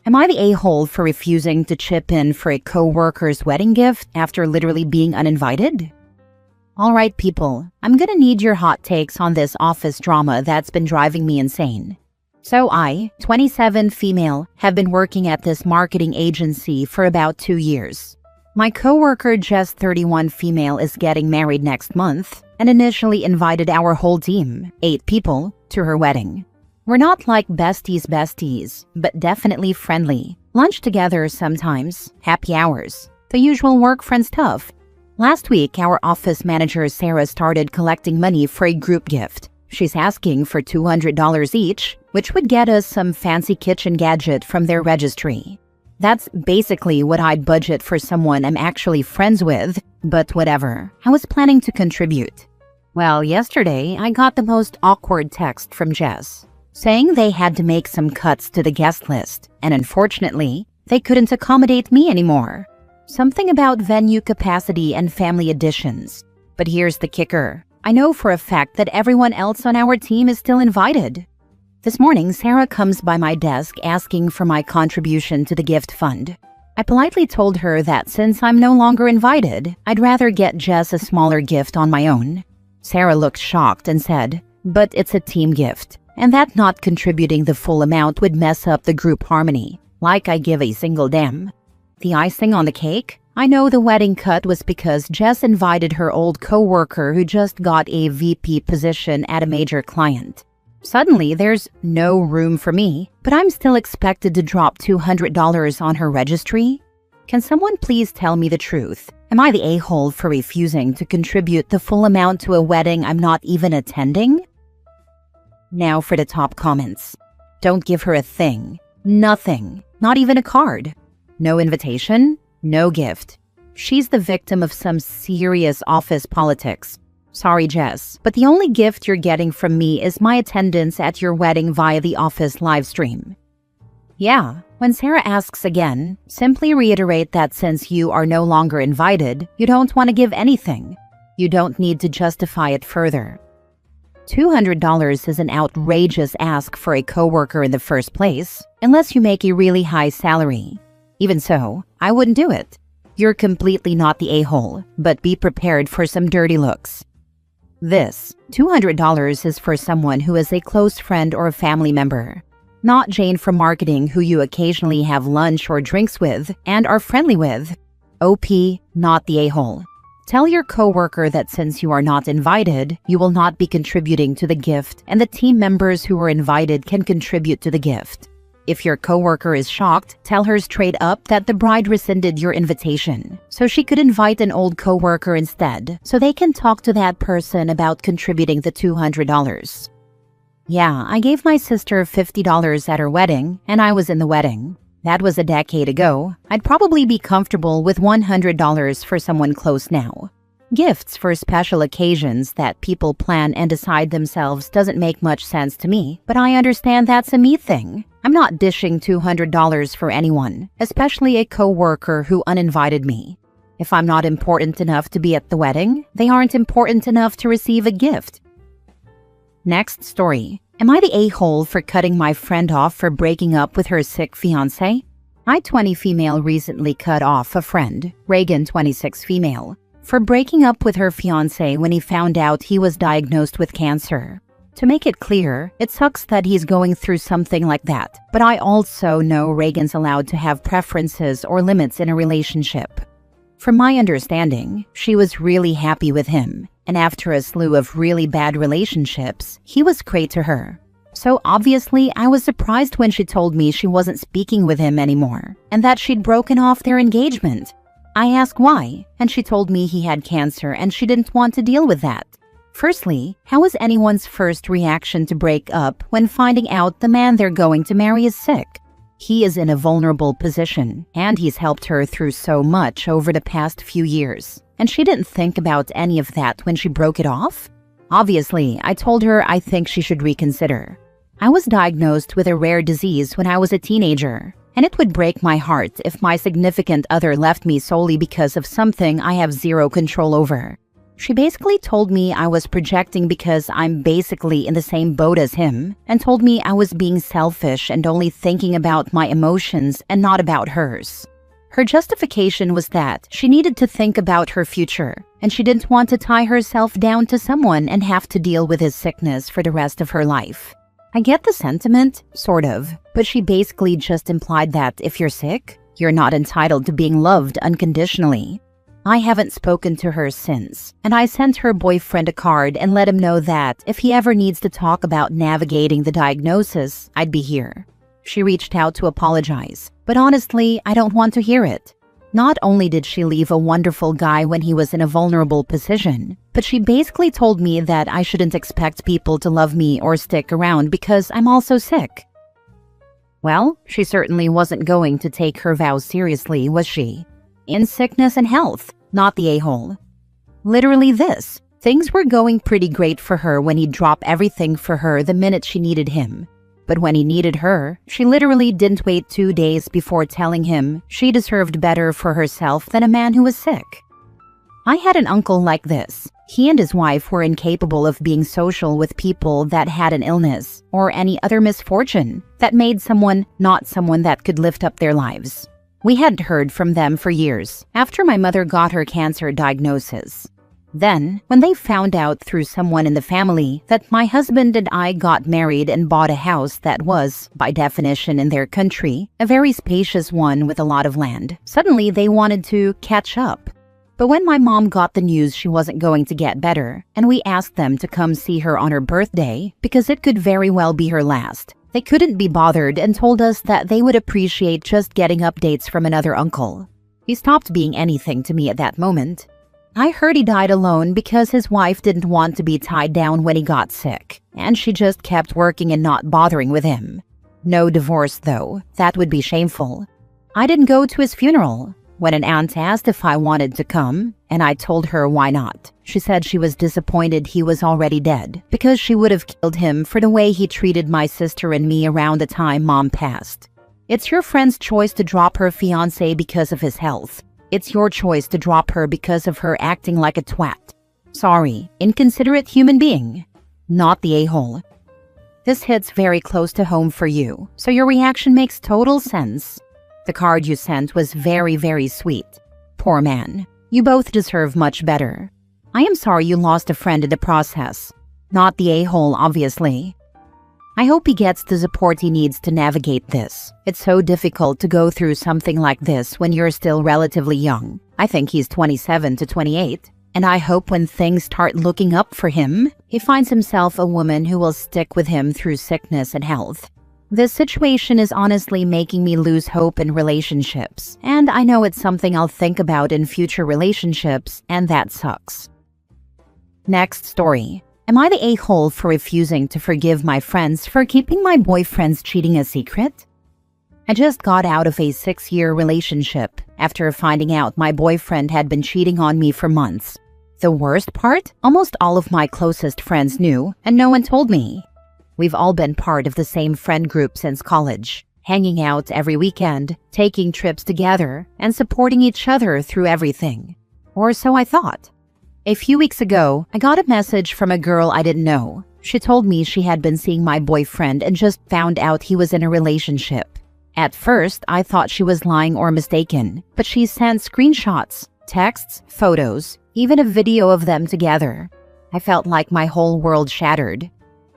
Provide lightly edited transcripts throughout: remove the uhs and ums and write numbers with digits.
Am I the a-hole for refusing to chip in for a coworker's wedding gift after literally being uninvited? Alright people, I'm gonna need your hot takes on this office drama that's been driving me insane. So I, 27 female, have been working at this marketing agency for about 2 years. My coworker Jess, 31 female, is getting married next month and initially invited our whole team, 8 people, to her wedding. We're not like besties, but definitely friendly. Lunch together sometimes, happy hours, the usual work friend stuff. Last week, our office manager Sarah started collecting money for a group gift. She's asking for $200 each, which would get us some fancy kitchen gadget from their registry. That's basically what I'd budget for someone I'm actually friends with, but whatever. I was planning to contribute. Well, yesterday, I got the most awkward text from Jess, saying they had to make some cuts to the guest list, and unfortunately, they couldn't accommodate me anymore. Something about venue capacity and family additions. But here's the kicker. I know for a fact that everyone else on our team is still invited. This morning, Sarah comes by my desk asking for my contribution to the gift fund. I politely told her that since I'm no longer invited, I'd rather get Jess a smaller gift on my own. Sarah looked shocked and said, "But it's a team gift, and that not contributing the full amount would mess up the group harmony, like I give a single damn." The icing on the cake? I know the wedding cut was because Jess invited her old coworker who just got a VP position at a major client. Suddenly, there's no room for me, but I'm still expected to drop $200 on her registry? Can someone please tell me the truth? Am I the a-hole for refusing to contribute the full amount to a wedding I'm not even attending? Now for the top comments. Don't give her a thing. Nothing. Not even a card. No invitation. No gift. She's the victim of some serious office politics. Sorry, Jess, but the only gift you're getting from me is my attendance at your wedding via the office live stream. Yeah, when Sarah asks again, simply reiterate that since you are no longer invited, you don't want to give anything. You don't need to justify it further. $200 is an outrageous ask for a coworker in the first place, unless you make a really high salary. Even so, I wouldn't do it. You're completely not the a-hole, but be prepared for some dirty looks. This $200 is for someone who is a close friend or a family member. Not Jane from marketing who you occasionally have lunch or drinks with and are friendly with. OP, not the a-hole. Tell your coworker that since you are not invited, you will not be contributing to the gift and the team members who are invited can contribute to the gift. If your coworker is shocked, tell her straight up that the bride rescinded your invitation, so she could invite an old coworker instead, so they can talk to that person about contributing the $200. Yeah, I gave my sister $50 at her wedding, and I was in the wedding. That was a decade ago. I'd probably be comfortable with $100 for someone close now. Gifts for special occasions that people plan and decide themselves doesn't make much sense to me, but I understand that's a me thing. I'm not dishing $200 for anyone, especially a coworker who uninvited me. If I'm not important enough to be at the wedding, they aren't important enough to receive a gift. Next story. Am I the a-hole for cutting my friend off for breaking up with her sick fiancé? I, 20 female, recently cut off a friend, Reagan, 26 female, for breaking up with her fiancé when he found out he was diagnosed with cancer. To make it clear, it sucks that he's going through something like that, but I also know Reagan's allowed to have preferences or limits in a relationship. From my understanding, she was really happy with him, and after a slew of really bad relationships, he was great to her. So obviously, I was surprised when she told me she wasn't speaking with him anymore, and that she'd broken off their engagement. I asked why, and she told me he had cancer and she didn't want to deal with that. Firstly, how is anyone's first reaction to break up when finding out the man they're going to marry is sick? He is in a vulnerable position, and he's helped her through so much over the past few years. And she didn't think about any of that when she broke it off? Obviously, I told her I think she should reconsider. I was diagnosed with a rare disease when I was a teenager, and it would break my heart if my significant other left me solely because of something I have zero control over. She basically told me I was projecting because I'm basically in the same boat as him, and told me I was being selfish and only thinking about my emotions and not about hers. Her justification was that she needed to think about her future, and she didn't want to tie herself down to someone and have to deal with his sickness for the rest of her life. I get the sentiment, sort of, but she basically just implied that if you're sick, you're not entitled to being loved unconditionally. I haven't spoken to her since, and I sent her boyfriend a card and let him know that if he ever needs to talk about navigating the diagnosis, I'd be here. She reached out to apologize, but honestly, I don't want to hear it. Not only did she leave a wonderful guy when he was in a vulnerable position, but she basically told me that I shouldn't expect people to love me or stick around because I'm also sick. Well, she certainly wasn't going to take her vows seriously, was she? In sickness and health, not the a-hole. Literally this. Things were going pretty great for her when he'd drop everything for her the minute she needed him. But when he needed her, she literally didn't wait 2 days before telling him she deserved better for herself than a man who was sick. I had an uncle like this. He and his wife were incapable of being social with people that had an illness or any other misfortune that made someone not someone that could lift up their lives. We hadn't heard from them for years after my mother got her cancer diagnosis. Then, when they found out through someone in the family that my husband and I got married and bought a house that was, by definition in their country, a very spacious one with a lot of land, suddenly they wanted to catch up. But when my mom got the news she wasn't going to get better, and we asked them to come see her on her birthday because it could very well be her last, they couldn't be bothered and told us that they would appreciate just getting updates from another uncle. He stopped being anything to me at that moment. I heard he died alone because his wife didn't want to be tied down when he got sick, and she just kept working and not bothering with him. No divorce, though. That would be shameful. I didn't go to his funeral. When an aunt asked if I wanted to come, and I told her why not, she said she was disappointed he was already dead because she would have killed him for the way he treated my sister and me around the time Mom passed. It's your friend's choice to drop her fiancé because of his health. It's your choice to drop her because of her acting like a twat. Sorry, inconsiderate human being. Not the a-hole. This hits very close to home for you, so your reaction makes total sense. The card you sent was very, very sweet. Poor man. You both deserve much better. I am sorry you lost a friend in the process. Not the a-hole, obviously. I hope he gets the support he needs to navigate this. It's so difficult to go through something like this when you're still relatively young. I think he's 27 to 28. And I hope when things start looking up for him, he finds himself a woman who will stick with him through sickness and health. This situation is honestly making me lose hope in relationships, and I know it's something I'll think about in future relationships, and that sucks. Next story. Am I the a-hole for refusing to forgive my friends for keeping my boyfriend's cheating a secret? I just got out of a 6-year relationship after finding out my boyfriend had been cheating on me for months. The worst part? Almost all of my closest friends knew, and no one told me. We've all been part of the same friend group since college, hanging out every weekend, taking trips together, and supporting each other through everything. Or so I thought. A few weeks ago, I got a message from a girl I didn't know. She told me she had been seeing my boyfriend and just found out he was in a relationship. At first, I thought she was lying or mistaken, but she sent screenshots, texts, photos, even a video of them together. I felt like my whole world shattered.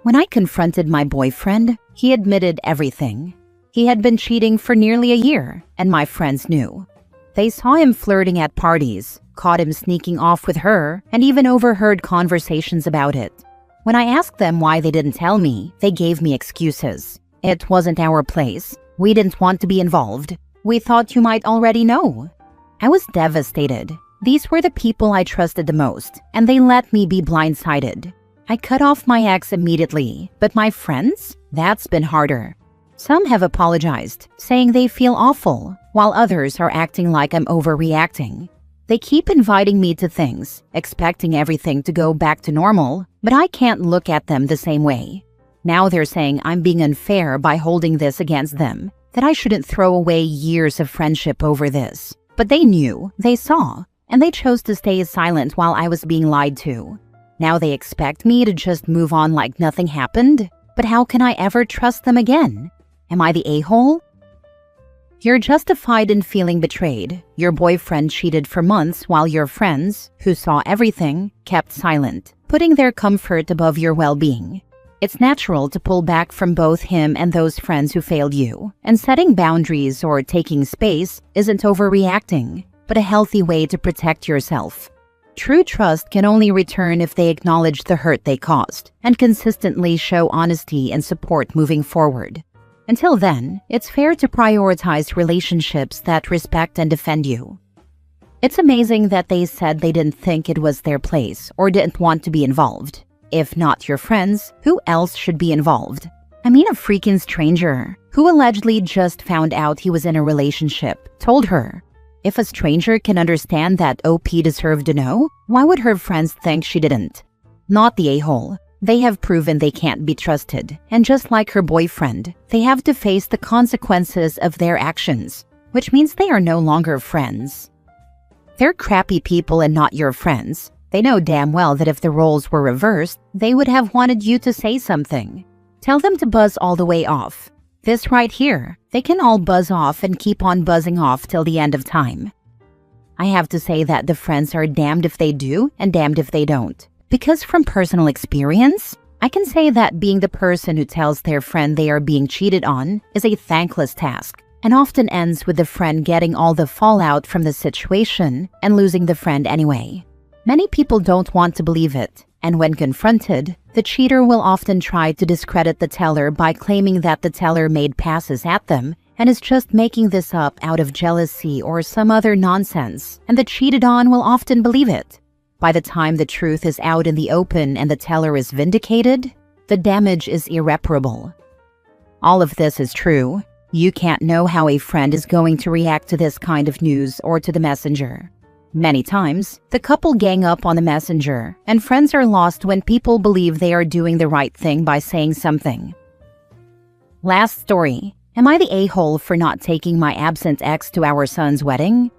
When I confronted my boyfriend, he admitted everything. He had been cheating for nearly a year, and my friends knew. They saw him flirting at parties, caught him sneaking off with her, and even overheard conversations about it. When I asked them why they didn't tell me, they gave me excuses. It wasn't our place. We didn't want to be involved. We thought you might already know. I was devastated. These were the people I trusted the most, and they let me be blindsided. I cut off my ex immediately, but my friends? That's been harder. Some have apologized, saying they feel awful, while others are acting like I'm overreacting. They keep inviting me to things, expecting everything to go back to normal, but I can't look at them the same way. Now they're saying I'm being unfair by holding this against them, that I shouldn't throw away years of friendship over this. But they knew, they saw, and they chose to stay silent while I was being lied to. Now they expect me to just move on like nothing happened? But how can I ever trust them again? Am I the a-hole? You're justified in feeling betrayed. Your boyfriend cheated for months while your friends, who saw everything, kept silent, putting their comfort above your well-being. It's natural to pull back from both him and those friends who failed you, and setting boundaries or taking space isn't overreacting, but a healthy way to protect yourself. True trust can only return if they acknowledge the hurt they caused and consistently show honesty and support moving forward. Until then, it's fair to prioritize relationships that respect and defend you. It's amazing that they said they didn't think it was their place or didn't want to be involved. If not your friends, who else should be involved? I mean, a freaking stranger who allegedly just found out he was in a relationship told her. If a stranger can understand that OP deserved to know, why would her friends think she didn't? Not the a-hole. They have proven they can't be trusted, and just like her boyfriend, they have to face the consequences of their actions, which means they are no longer friends. They're crappy people and not your friends. They know damn well that if the roles were reversed, they would have wanted you to say something. Tell them to buzz all the way off. This right here, they can all buzz off and keep on buzzing off till the end of time. I have to say that the friends are damned if they do and damned if they don't. Because from personal experience, I can say that being the person who tells their friend they are being cheated on is a thankless task and often ends with the friend getting all the fallout from the situation and losing the friend anyway. Many people don't want to believe it, and when confronted, the cheater will often try to discredit the teller by claiming that the teller made passes at them and is just making this up out of jealousy or some other nonsense, and the cheated on will often believe it. By the time the truth is out in the open and the teller is vindicated, the damage is irreparable. All of this is true. You can't know how a friend is going to react to this kind of news or to the messenger. Many times, the couple gang up on the messenger, and friends are lost when people believe they are doing the right thing by saying something. Last story. Am I the a-hole for not taking my absent ex to our son's wedding?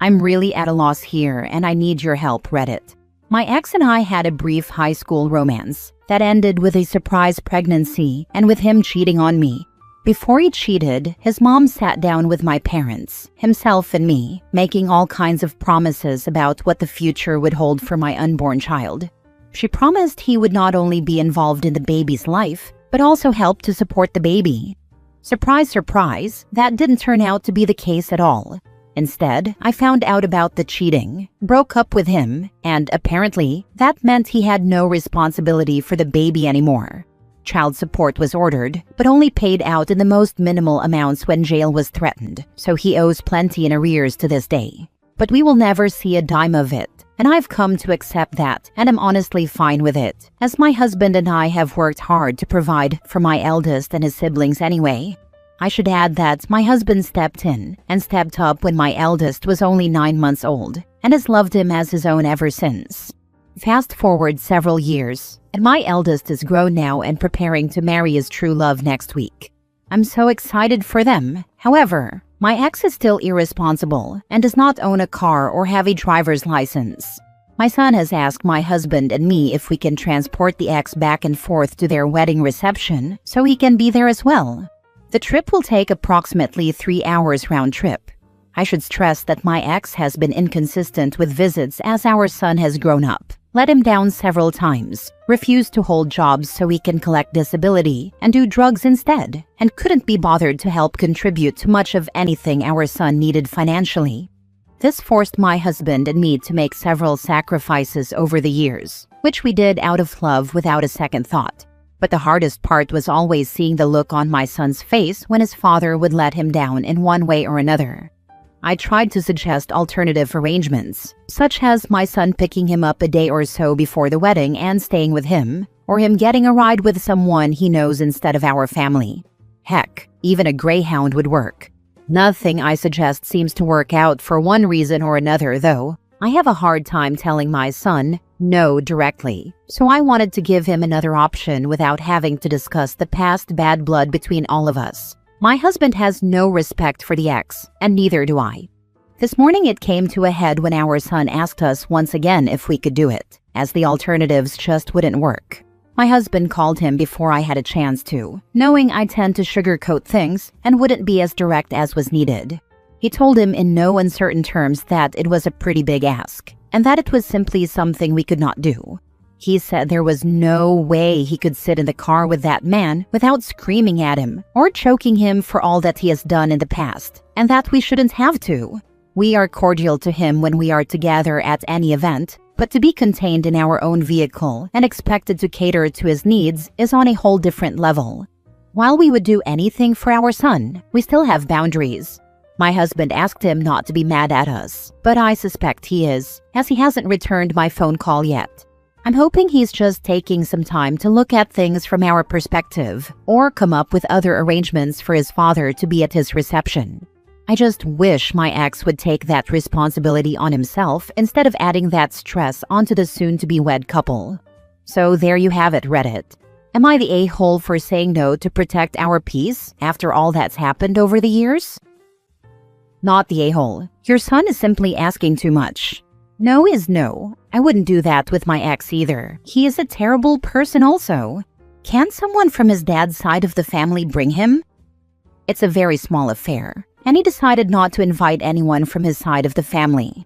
I'm really at a loss here, and I need your help, Reddit. My ex and I had a brief high school romance that ended with a surprise pregnancy and with him cheating on me. Before he cheated, his mom sat down with my parents, himself and me, making all kinds of promises about what the future would hold for my unborn child. She promised he would not only be involved in the baby's life, but also help to support the baby. Surprise, surprise, that didn't turn out to be the case at all. Instead, I found out about the cheating, broke up with him, and apparently, that meant he had no responsibility for the baby anymore. Child support was ordered, but only paid out in the most minimal amounts when jail was threatened, so he owes plenty in arrears to this day. But we will never see a dime of it, and I've come to accept that, and am honestly fine with it, as my husband and I have worked hard to provide for my eldest and his siblings anyway. I should add that my husband stepped in and stepped up when my eldest was only 9 months old, and has loved him as his own ever since. Fast forward several years, and my eldest is grown now and preparing to marry his true love next week. I'm so excited for them. However, my ex is still irresponsible and does not own a car or have a driver's license. My son has asked my husband and me if we can transport the ex back and forth to their wedding reception so he can be there as well. The trip will take approximately 3 hours round trip. I should stress that my ex has been inconsistent with visits as our son has grown up, let him down several times, refused to hold jobs so he can collect disability and do drugs instead, and couldn't be bothered to help contribute to much of anything our son needed financially. This forced my husband and me to make several sacrifices over the years, which we did out of love without a second thought. But the hardest part was always seeing the look on my son's face when his father would let him down in one way or another. I tried to suggest alternative arrangements, such as my son picking him up a day or so before the wedding and staying with him, or him getting a ride with someone he knows instead of our family. Heck, even a Greyhound would work. Nothing I suggest seems to work out for one reason or another, though. I have a hard time telling my son no directly, so I wanted to give him another option without having to discuss the past bad blood between all of us. My husband has no respect for the ex, and neither do I. This morning it came to a head when our son asked us once again if we could do it, as the alternatives just wouldn't work. My husband called him before I had a chance to, knowing I tend to sugarcoat things and wouldn't be as direct as was needed. He told him in no uncertain terms that it was a pretty big ask, and that it was simply something we could not do. He said there was no way he could sit in the car with that man without screaming at him or choking him for all that he has done in the past, and that we shouldn't have to. We are cordial to him when we are together at any event, but to be contained in our own vehicle and expected to cater to his needs is on a whole different level. While we would do anything for our son, we still have boundaries. My husband asked him not to be mad at us, but I suspect he is, as he hasn't returned my phone call yet. I'm hoping he's just taking some time to look at things from our perspective, or come up with other arrangements for his father to be at his reception. I just wish my ex would take that responsibility on himself instead of adding that stress onto the soon-to-be-wed couple. So there you have it, Reddit. Am I the a-hole for saying no to protect our peace after all that's happened over the years? Not the a-hole. Your son is simply asking too much. No is no. I wouldn't do that with my ex either. He is a terrible person also. Can't someone from his dad's side of the family bring him? It's a very small affair, and he decided not to invite anyone from his side of the family.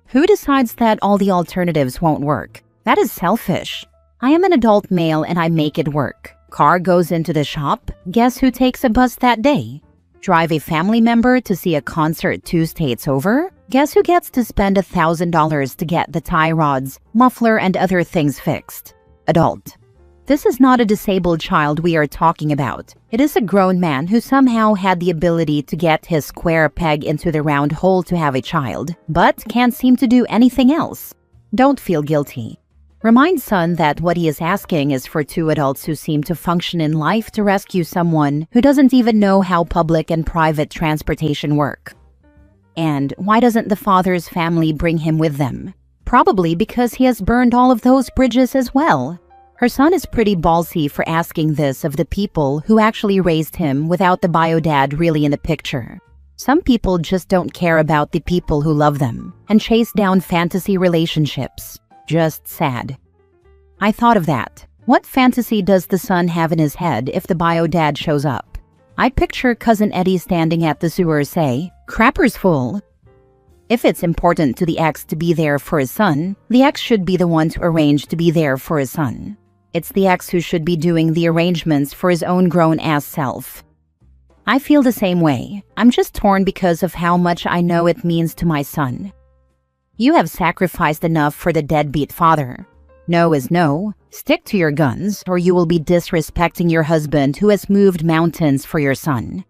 Who decides that all the alternatives won't work? That is selfish. I am an adult male and I make it work. Car goes into the shop. Guess who takes a bus that day? Drive a family member to see a concert 2 states over? Guess who gets to spend $1,000 to get the tie rods, muffler, and other things fixed? Adult. This is not a disabled child we are talking about. It is a grown man who somehow had the ability to get his square peg into the round hole to have a child, but can't seem to do anything else. Don't feel guilty. Remind son that what he is asking is for 2 adults who seem to function in life to rescue someone who doesn't even know how public and private transportation work. And why doesn't the father's family bring him with them? Probably because he has burned all of those bridges as well. Her son is pretty ballsy for asking this of the people who actually raised him without the bio dad really in the picture. Some people just don't care about the people who love them and chase down fantasy relationships. Just sad. I thought of that. What fantasy does the son have in his head if the bio dad shows up? I picture Cousin Eddie standing at the sewer say, "Crapper's full." If it's important to the ex to be there for his son, the ex should be the one to arrange to be there for his son. It's the ex who should be doing the arrangements for his own grown-ass self. I feel the same way. I'm just torn because of how much I know it means to my son. You have sacrificed enough for the deadbeat father. No is no. Stick to your guns, or you will be disrespecting your husband who has moved mountains for your son.